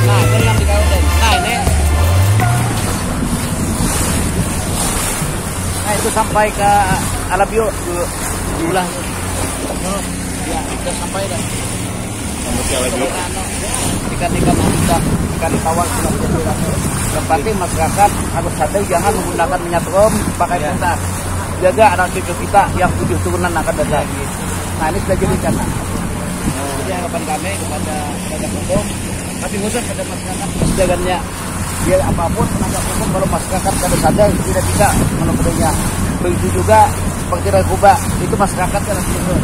Nah, ini yang dikawin. Nah, ini. Nah, itu sampai ke Alabio ke ulah. Ya, sudah sampai dah. Ikan-ikan ikan tawar sudah jadi. Yang penting masyarakat harus sadar jangan menggunakan minyak rom pakai mentah. Jaga anak cucu kita yang 7 turunan akan datang. Nah, ini sudah jadi rencana. Jadi harapan kami kepada penegak hukum, tapi khusus pada masyarakat jaganya. Biar apapun penegak hukum kalau masyarakat tidak sadar tidak bisa menemukannya. Begitu juga seperti narkoba itu masyarakat yang harus sadar.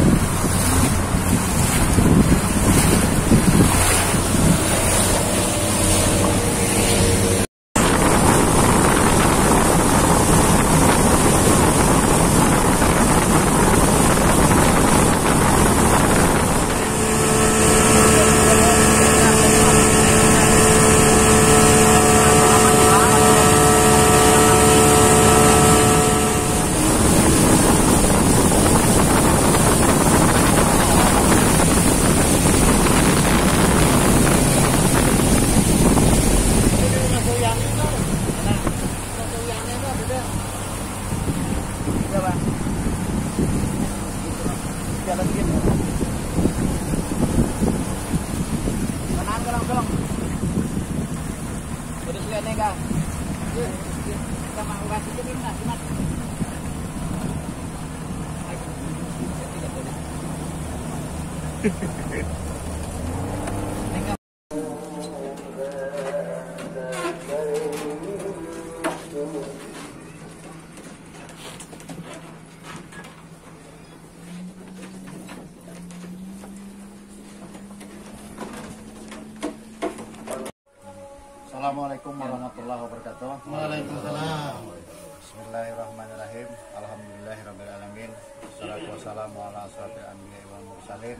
Assalamualaikum warahmatullahi wabarakatuh. Waalaikumsalam. Bismillahirrahmanirrahim. Alhamdulillahirrahmanirrahim. Wassalatu wassalamu ala asrofil anbiya wal mursalin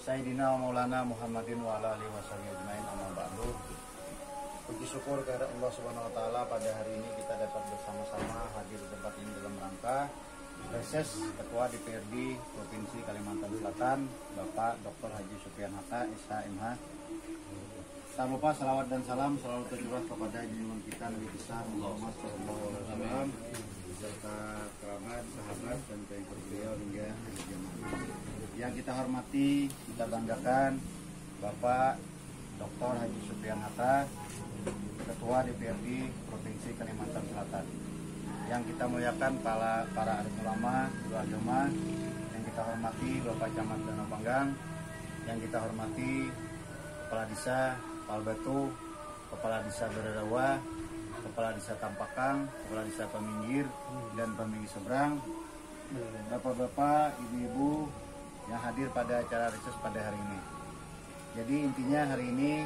Sayyidina Maulana Muhammadin wa ala alihi washabihi ajmain, amma ba'du. Puji syukur kepada Allah Subhanahu wa taala, pada hari ini kita dapat bersama-sama hadir di tempat ini dalam rangka reses Ketua DPRD Provinsi Kalimantan Selatan, Bapak Dr. Haji Supian Hatta, SH.MH. Tak lupa salawat dan salam selalu tercurah kepada junjungan kita Nabi besar Muhammad SAW beserta kerabat, sahabat dan pengikut beliau hingga akhir zaman. Yang kita hormati, kita banggakan Bapak Dr. Haji Supian Hatta, Ketua DPRD Provinsi Kalimantan Selatan. Yang kita muliakan para alim ulama, guru agama. Yang kita hormati Bapak Camat Danau Panggang. Yang kita hormati Kepala Desa Palbatu, Kepala Desa Beradawa, Kepala Desa Tampakang, Kepala Desa Peminggir dan Peminggir Seberang, bapak-bapak, ibu-ibu yang hadir pada acara reses pada hari ini. Jadi intinya hari ini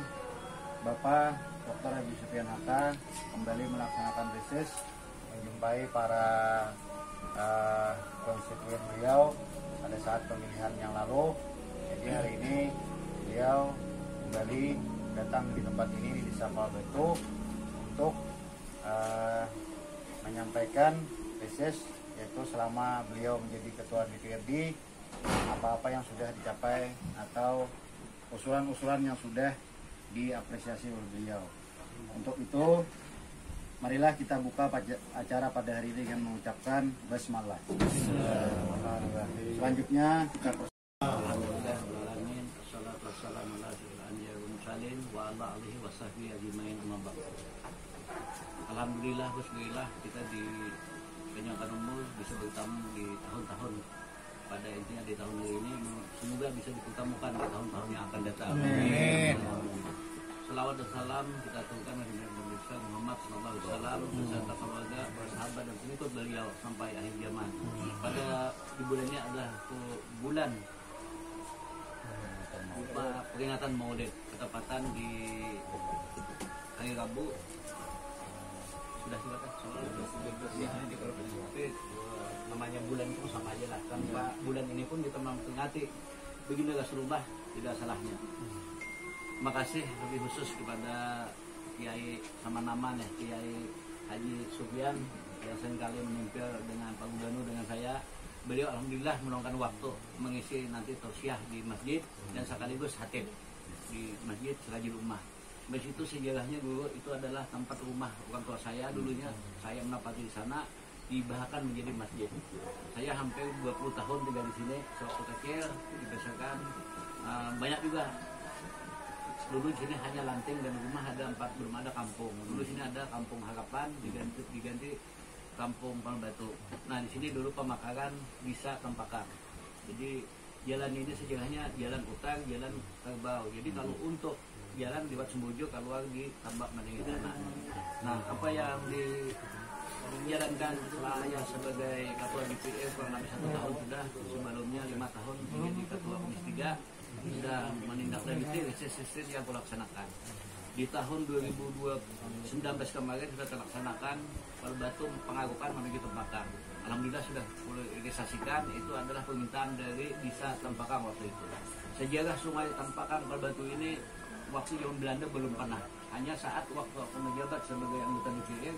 Bapak Dr. Haji Supian Hatta kembali melaksanakan reses, menjumpai para konstituen beliau pada saat pemilihan yang lalu. Jadi hari ini beliau kembali datang di tempat ini di Desa Palbatu untuk menyampaikan reses, yaitu selama beliau menjadi Ketua DPRD apa-apa yang sudah dicapai atau usulan-usulan yang sudah diapresiasi oleh beliau. Untuk itu marilah kita buka acara pada hari ini dengan mengucapkan basmalah. Selanjutnya kita Alhamdulillah, bismillah, kita dipanjangkan umur bisa bertamu di tahun-tahun, pada intinya di tahun ini semoga bisa dipertemukan di tahun-tahun yang akan datang. Amin. Selawat dan salam kita aturkan kepada Nabi Muhammad SAW beserta keluarga, sahabat dan pengikut beliau sampai akhir zaman. Pada di bulan ini adalah bulan peringatan Maulid, ketepatan di hari Rabu. Sudah namanya bulan itu sama aja lah, tanpa bulan ini pun kita memperingati begini Rasulullah, tidak salahnya. Terima kasih lebih khusus kepada Kiai sama namanya Kiai Haji Supian yang seringkali menimpil dengan Pak Gubernur dengan saya. Beliau alhamdulillah meluangkan waktu mengisi nanti tausiah di masjid dan sekaligus khatib di masjid Sirajul Ummah. Di situ sejarahnya dulu itu adalah tempat rumah orang tua saya dulunya. Saya menapati di sana, dibahkan menjadi masjid. Saya hampir 20 tahun tinggal di sini. Sewaktu kecil dibesarkan banyak juga. Dulu di sini hanya lanting dan rumah ada 4, belum ada kampung. Dulu sini ada kampung Harapan, diganti kampung Palbatu. Nah di sini dulu pemakaran bisa Tempakang. Jadi jalan ini sejarahnya jalan utang, jalan kerbau. Jadi kalau untuk jalan lewat Sembojo keluar di Tambak Manengitana. Nah, apa yang dijalankan saya sebagai ketua DPR kurang lebih 1 tahun sudah, sebelumnya 5 tahun menjadi ketua Komisi 3 sudah menindaklanjuti reses yang kulaksanakan. Di tahun 2019 kemarin sudah terlaksanakan Palbatu pengarukan menuju Tempakang. Alhamdulillah sudah realisasikan, itu adalah permintaan dari Desa Tempakang waktu itu. Sejarah Sungai Tempakang Palbatu ini waktu zaman Belanda belum pernah. Hanya saat waktu aku menjabat sebagai anggota DPR,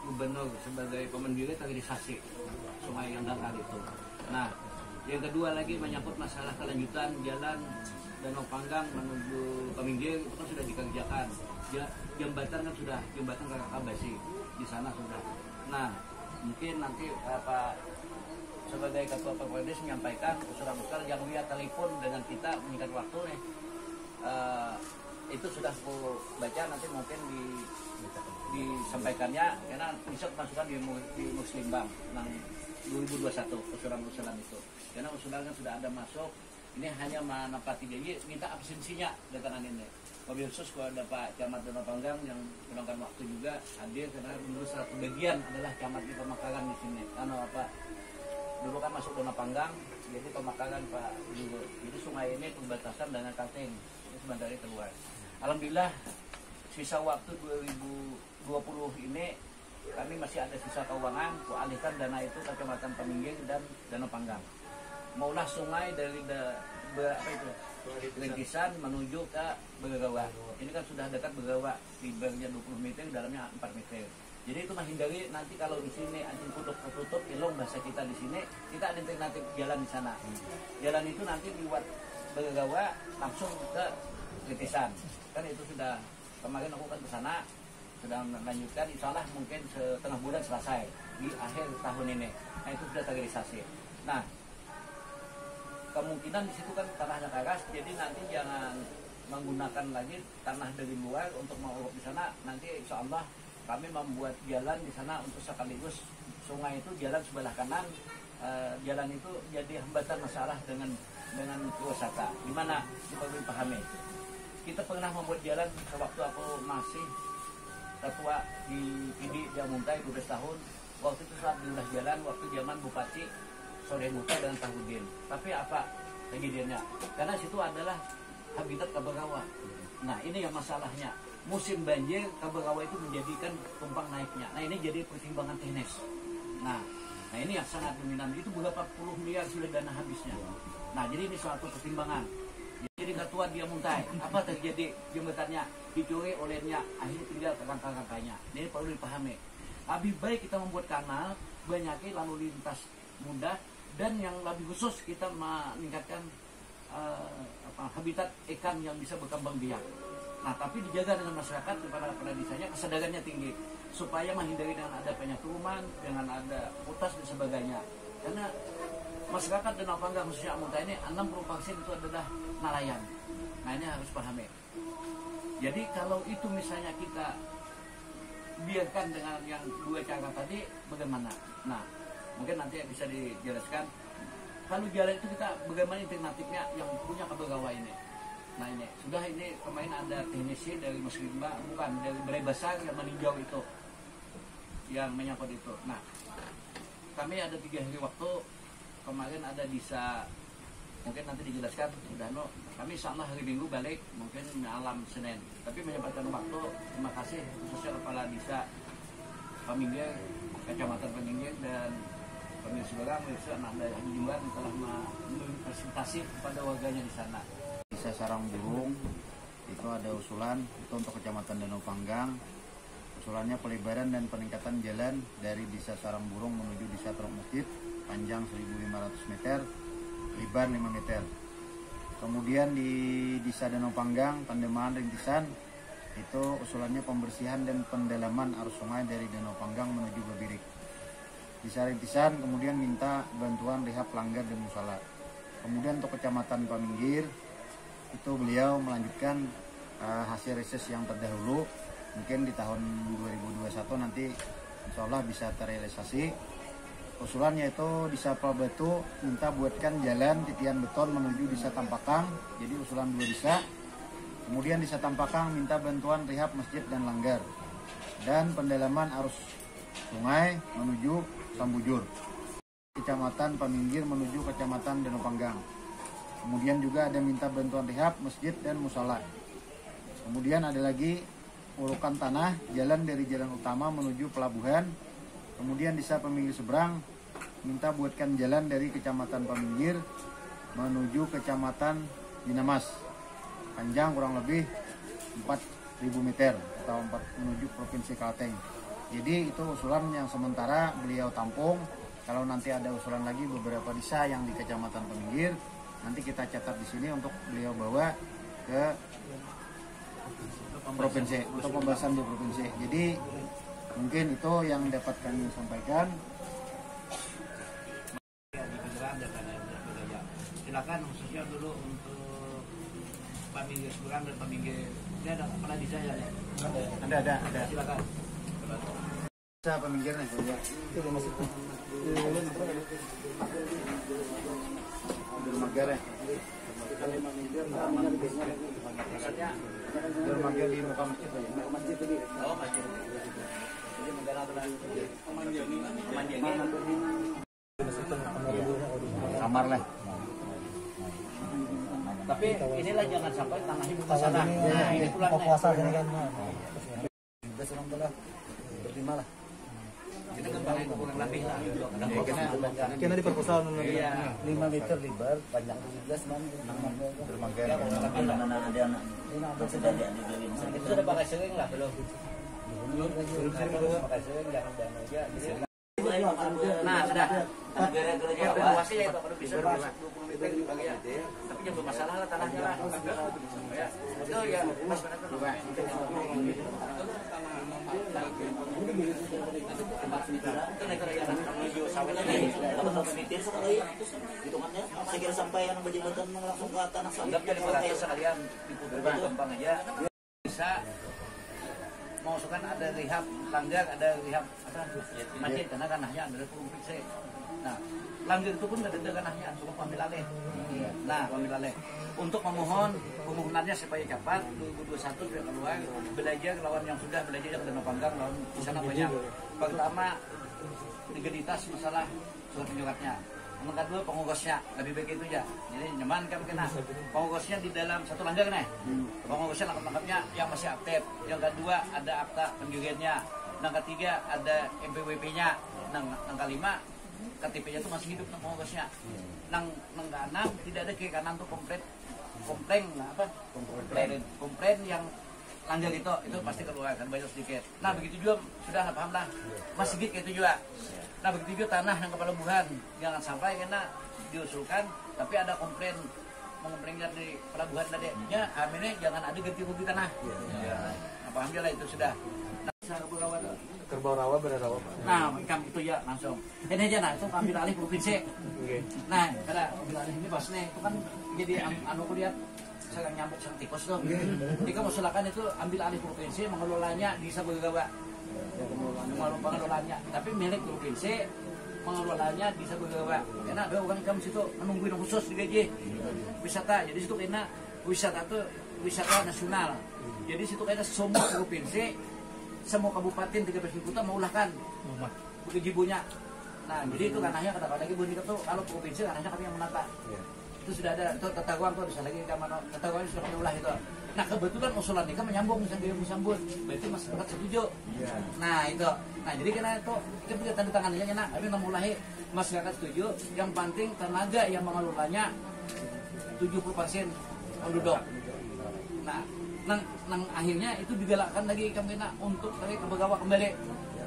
gubernur sebagai pemendiri terrealisasi sungai yang dangkal itu. Nah, yang kedua lagi menyangkut masalah kelanjutan jalan Danau Panggang menuju Paminggir itu kan sudah dikerjakan. Jembatan kan sudah, jembatan Kakak-Basi di sana sudah. Nah, mungkin nanti Pak sebagai ketua Perpres menyampaikan usulan-usulan yang via telepon dengan kita mengikat waktu nih. Itu sudah aku baca, nanti mungkin disampaikannya karena bisa masukkan di Muslimbang 2021 usulan-usulan itu, karena usulan kan sudah ada masuk. Ini hanya menepati janji, minta absensinya dengan ini. Wabil khusus kalau ada Pak Camat Danau Panggang yang meluangkan waktu juga hadir, karena menurut satu bagian adalah camat di pemakaran di sini. Karena apa? Dulu kan masuk Danau Panggang, jadi pemakaran Pak dulu. Jadi sungai ini perbatasan dengan Kalteng, ini sebentar keluar. Alhamdulillah sisa waktu 2020 ini kami masih ada sisa keuangan, kualihkan dana itu ke Kecamatan Paminggir dan Danau Panggang. Maulah sungai dari Rintisan menuju ke Begawa. Ini kan sudah dekat Begawa, lebarnya 20 meter, dalamnya 4 meter. Jadi itu menghindari nanti kalau di sini anjing kuduk tertutup, ilong bahasa kita di sini, kita ada alternatif jalan di sana. Jalan itu nanti lewat Begawa langsung ke Rintisan. Kan itu sudah kemarin aku kan ke sana, sudah melanjutkan, insya Allah mungkin setengah bulan selesai di akhir tahun ini. Nah itu sudah terrealisasi. Nah kemungkinan di situ kan tanahnya keras, jadi nanti jangan menggunakan lagi tanah dari luar untuk menguruk di sana. Nanti insya Allah kami membuat jalan di sana untuk sekaligus sungai itu jalan sebelah kanan. Jalan itu jadi hambatan masalah dengan wisata. Gimana? Kita perlu pahami. Kita pernah membuat jalan waktu aku masih ketua di PD Jamuntai 12 tahun. Waktu itu saat diulah jalan waktu zaman Bupati Sore Muta dan Tahudin. Tapi apa kejadiannya? Karena situ adalah habitat Kabagawa. Nah ini yang masalahnya. Musim banjir Kabagawa itu menjadikan tumpang naiknya. Nah ini jadi pertimbangan teknis. Nah ini yang sangat dominan. Itu berapa puluh miliar sudah dana habisnya. Nah jadi ini suatu pertimbangan. Jadi ketua dia muntai, apa terjadi jembatannya dicuri olehnya, akhirnya tinggal rangka-rangkanya. Ini perlu dipahami. Lebih baik kita membuat kanal, banyaki lalu lintas mudah, dan yang lebih khusus kita meningkatkan habitat ikan yang bisa berkembang biak. Nah tapi dijaga dengan masyarakat kepada desanya kesadarannya tinggi supaya menghindari dengan ada penyakruman, dengan ada utas dan sebagainya. Karena masyarakat Danau Panggang khususnya Amuntai ini 60% itu adalah nelayan. Nah ini harus pahami. Jadi kalau itu misalnya kita biarkan dengan yang dua cara tadi, bagaimana? Nah mungkin nanti bisa dijelaskan. Kalau jalan itu kita bagaimana alternatifnya yang punya Kabagawa ini. Nah ini sudah, ini kemarin ada teknisi dari Muslimba, bukan dari Balai Besar yang meninjau itu, yang menyangkut itu. Nah kami ada 3 hari waktu. Kemarin ada Disa, mungkin nanti dijelaskan sudah kami insya Allah hari Minggu balik, mungkin malam Senin. Tapi menyempatkan waktu, terima kasih khususnya Kepala Desa Paminggir, Kecamatan Paminggir dan Pemirsa Seberang, Pemirsa anak dari Haji Jumbar telah mempresentasi kepada warganya di sana. Desa Sarang Burung itu ada usulan itu untuk Kecamatan Danau Panggang. Usulannya pelebaran dan peningkatan jalan dari Desa Sarang Burung menuju Desa Trok Mukit, panjang 1.500 meter, lebar 5 meter. Kemudian di Desa Danau Panggang, Pandemaan Rintisan Itu usulannya pembersihan dan pendalaman arus sungai dari Danau Panggang menuju Babirik. Desa Rintisan kemudian minta bantuan rehab langgar dan musala. Kemudian untuk Kecamatan Paminggir itu beliau melanjutkan hasil riset yang terdahulu. Mungkin di tahun 2021 nanti insya Allah bisa terrealisasi. Usulannya itu di Sapal Batu minta buatkan jalan titian beton menuju Desa Tampakang. Jadi usulan 2 desa. Kemudian Desa Tampakang minta bantuan rehab masjid dan langgar. Dan pendalaman arus sungai menuju Sambujur. Kecamatan Paminggir menuju Kecamatan Danau Panggang. Kemudian juga ada minta bantuan rehab masjid dan musala. Kemudian ada lagi urukan tanah jalan dari jalan utama menuju pelabuhan. Kemudian Desa Paminggir Seberang minta buatkan jalan dari Kecamatan Paminggir menuju Kecamatan Binamas. Panjang kurang lebih 4.000 meter atau menuju Provinsi Kalteng. Jadi itu usulan yang sementara beliau tampung. Kalau nanti ada usulan lagi beberapa desa yang di Kecamatan Paminggir, nanti kita catat di sini untuk beliau bawa ke provinsi untuk pembahasan di provinsi. Jadi mungkin itu yang dapat kami sampaikan. Silakan khususnya dulu untuk Paminggir Seberang dan Paminggir. Ini ada kepala desa ya? Ada. Silakan. Desa Paminggir nih, itu masih dermaga ya. Dermaga di muka masjid. Masjid tadi. Oh, masjid. Jadi negara kamar lah. Tapi inilah jangan sampai tanahnya buka sana. Nah, ini pula puasa ini kan. Sudah orang telah berlima lah. kita kembali kurang lebih lah. Kena di perpustakaan. Iya. 5 meter lebar, panjang 17 man. Dermaga. Ya, anak-anak ada anak. Itu sudah pakai sering lah belum. Belum pakai sering jangan aja. Nah, sudah. Gara-gara evaluasi ya itu kalau bisa 20 meter di bagian. Tapi jangan bermasalah lah tanahnya lah. Ya. Itu ya Mas benar tuh. Itu negara yang menuju sawit ini. Kalau sampai meter sekali hitungannya saya kira sampai yang berjabatan langsung ke tanah sawit. Anggap jadi beratus sekalian diputar gampang aja. Bisa mengusulkan ada rehab langgar, ada rehab masjid karena tanahnya ada provinsi. Nah, langgar itu pun ada tanahnya, cukup ambil alih. Nah, ambil alih. Untuk memohon pemohonannya supaya cepat 2021 sudah keluar belajar lawan yang sudah belajar yang Danau Panggang lawan di sana banyak. Pertama legalitas masalah surat menyuratnya. Yang kedua pengurusnya lebih baik itu ya. Jadi nyaman kan kena pengurusnya di dalam satu langgar nih. Pengurusnya lengkap-lengkapnya yang masih aktif. Yang kedua ada akta pendiriannya. Yang ketiga ada MPWP-nya. Yang kelima KTP-nya itu masih hidup nang pengurusnya. Nang keenam tidak ada kiri kanan tuh komplain yang langgar itu pasti keluar kan banyak sedikit. Nah begitu juga sudah paham lah. Mas Sigit kayak itu juga. Nah begitu juga tanah yang kepala buhan jangan sampai karena diusulkan tapi ada komplain dari pelabuhan tadi ya kami ini jangan ada ganti rugi tanah. Nah, paham lah itu sudah. Kerbau rawa berarawa. Nah, kami itu ya langsung. Ini aja nah itu ambil alih provinsi. Nah, karena ambil alih ini pas nih itu kan jadi anu kuliah saya nyambuk sang tikus tuh. Jika usulkan itu ambil alih provinsi mengelolanya di Sabagawa. Pengelolanya, tapi milik provinsi mengelolanya di Sabagawa. Karena ada orang kamu situ menungguin khusus di gaji wisata. Jadi situ karena wisata itu wisata nasional. Jadi situ karena semua provinsi semua kabupaten 13 kota mengulahkan gaji-bunya. Nah, jadi itu ranahnya kata-kata lagi bunyi itu kalau provinsi ranahnya kami yang menata. Itu sudah ada itu tata ruang tuh bisa lagi kamar tata ruang sudah kami ulah itu. Nah, kebetulan usulan ini kan menyambung sambil disambut. Berarti masyarakat setuju. Nah, itu. Nah, jadi karena itu kita punya tanda tangannya enak, tapi memulai masyarakat setuju. Yang penting tenaga yang mengelolanya 70% penduduk. Nah, nang akhirnya itu digalakkan lagi kami nak untuk lagi ke Bagawa kembali.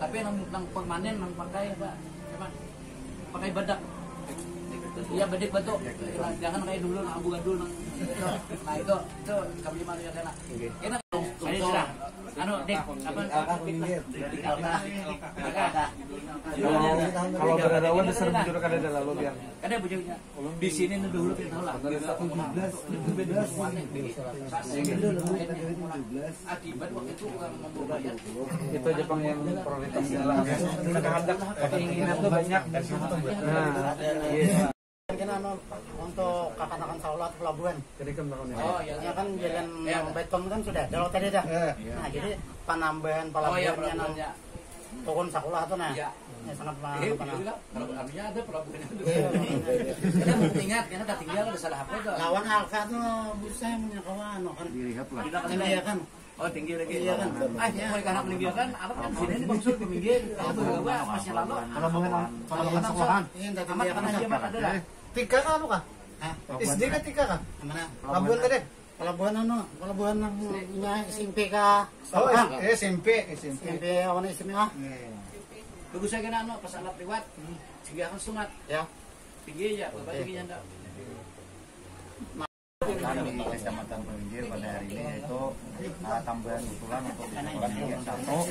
Tapi nang permanen nang pakai apa? Pakai badak. Iya badik batuk. Jangan kayak dulu nang ambugan dulu nang. Nah itu kami mana ya enak. Enak. Ini sudah Anu, Dik, apa? Alka peminggir. Kalau beradawan besar bujur kada ada lalu biar. Kada bujurnya. Di sini dulu kita tahu lah. 17. Akibat waktu itu orang membayar. Itu Jepang yang prioritas dalam ada keinginan tuh banyak. Nah, iya. Kita untuk kakak-kakak saulat pelabuhan. Jadi kemarin. Oh, iya. Ya kan jalan yang beton kan sudah. Kalau tadi dah. Nah, jadi penambahan pelabuhan yang turun sekolah tuh nah. Ya sangat Kalau artinya ada pelabuhan itu. Kita ingat karena tak tinggal ada salah apa tuh. Lawan Alka tuh bisa punya kawan kan. Dilihat lah. Iya kan. Oh tinggi lagi. Iya kan. Mau karena meninggalkan alat kan sini ini maksud ke minggir. Kalau beberapa masih lalu. Pelabuhan sekolahan. Iya, tadi dia kan ada. 3 kah lu kah? SD kan 3 kah? Mana? Pelabuhan tadi. Pelabuhan yang SMP kah? Oh, SMP. SMP awan istimewa. Bagus saya kena pas alat lewat. Sehingga akan sunat. Ya. Tinggi aja, berapa tingginya enggak? Kami di Kecamatan Peminggir pada hari ini yaitu tambahan usulan untuk yang satu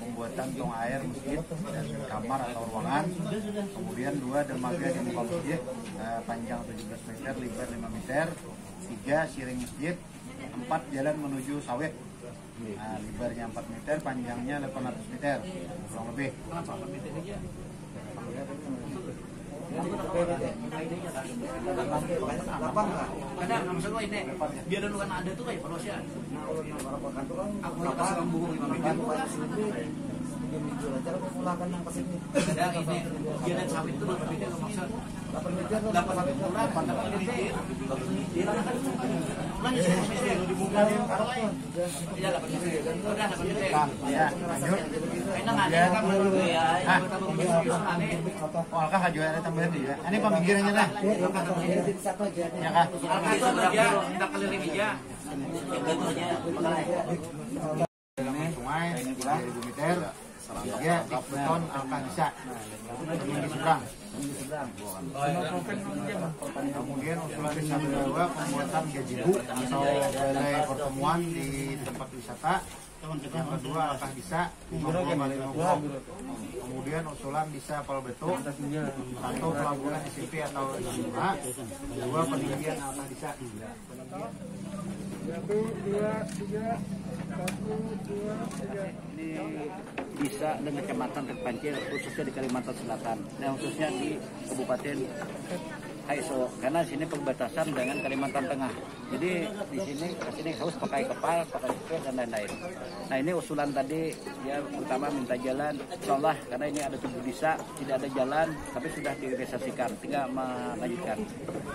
pembuatan tong air masjid dan kamar atau ruangan, kemudian 2 dermaga di muka masjid panjang 17 meter, lebar 5 meter, 3 siring masjid, 4 jalan menuju sawit. Lebarnya 4 meter, panjangnya 800 meter, kurang lebih. Karena maksud lo ini biar dulu kan ada tuh kayak manusia. Aku lepas lambung 5 meter. Ada ini jalan sawit itu berapa meter maksud? 8 meter. Ya, lanjut. Oh, Alka haju ada tambahan ya. Ini peminggirannya lah. Ya kah? Alka itu aja kita keliling aja. Sungai ini pulang 2 meter. 3 beton Alka bisa. Di seberang. Kemudian usulan yang kedua pembuatan gazebo atau balai pertemuan di tempat wisata. Yang kedua Alka bisa 50. Kemudian usulan bisa pal betul atau pelabuhan SMP atau SMA. 2 peninggian Alka bisa. 1, 2, 3. 1, 2, 3. Ini bisa dan kecamatan terpencil khususnya di Kalimantan Selatan, dan khususnya di Kabupaten Haiso, karena sini perbatasan dengan Kalimantan Tengah. Jadi di sini harus pakai kapal, pakai sepeda dan lain-lain. Nah ini usulan tadi ya pertama minta jalan, insyaallah karena ini ada 7 desa tidak ada jalan, tapi sudah direalisasikan, tinggal melanjutkan.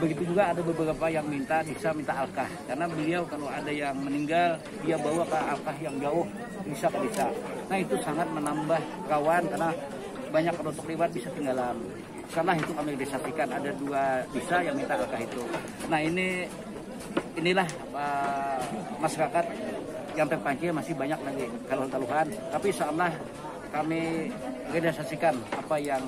Begitu juga ada beberapa yang minta Alkah, karena beliau kalau ada yang meninggal dia bawa ke Alkah yang jauh bisa ke desa. Nah itu sangat menambah kawan karena banyak penutup lewat bisa tinggalan. Karena itu kami realisasikan ada 2 desa yang minta Alkah itu. Nah inilah masyarakat yang terpancing masih banyak lagi keluhan, tapi insyaallah kami realisasikan apa yang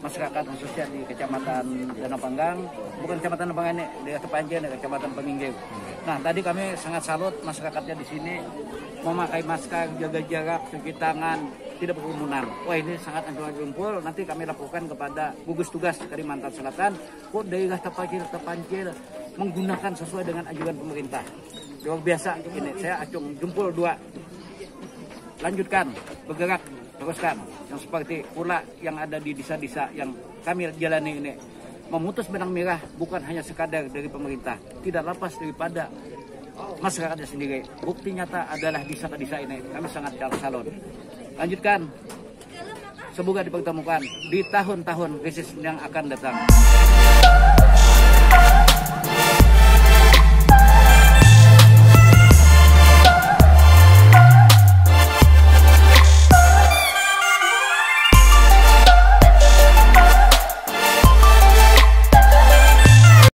masyarakat khususnya di Kecamatan Danau Panggang, bukan Kecamatan Danau Panggang ini, di terpancing di Kecamatan Peminggir. Nah tadi kami sangat salut masyarakatnya di sini memakai masker, jaga jarak, cuci tangan, tidak berkerumunan. Wah ini sangat anjuran. Nanti kami laporkan kepada gugus tugas Kalimantan Selatan. Kok daerah terpancil menggunakan sesuai dengan anjuran pemerintah. Luar biasa ini. Saya acung jempol 2. Lanjutkan, bergerak, teruskan. Yang seperti pula yang ada di desa-desa yang kami jalani ini. Memutus benang merah bukan hanya sekadar dari pemerintah, tidak lepas daripada masyarakatnya sendiri. Bukti nyata adalah desa ke desa ini. Kami sangat salut. Lanjutkan. Semoga dipertemukan di tahun-tahun krisis yang akan datang.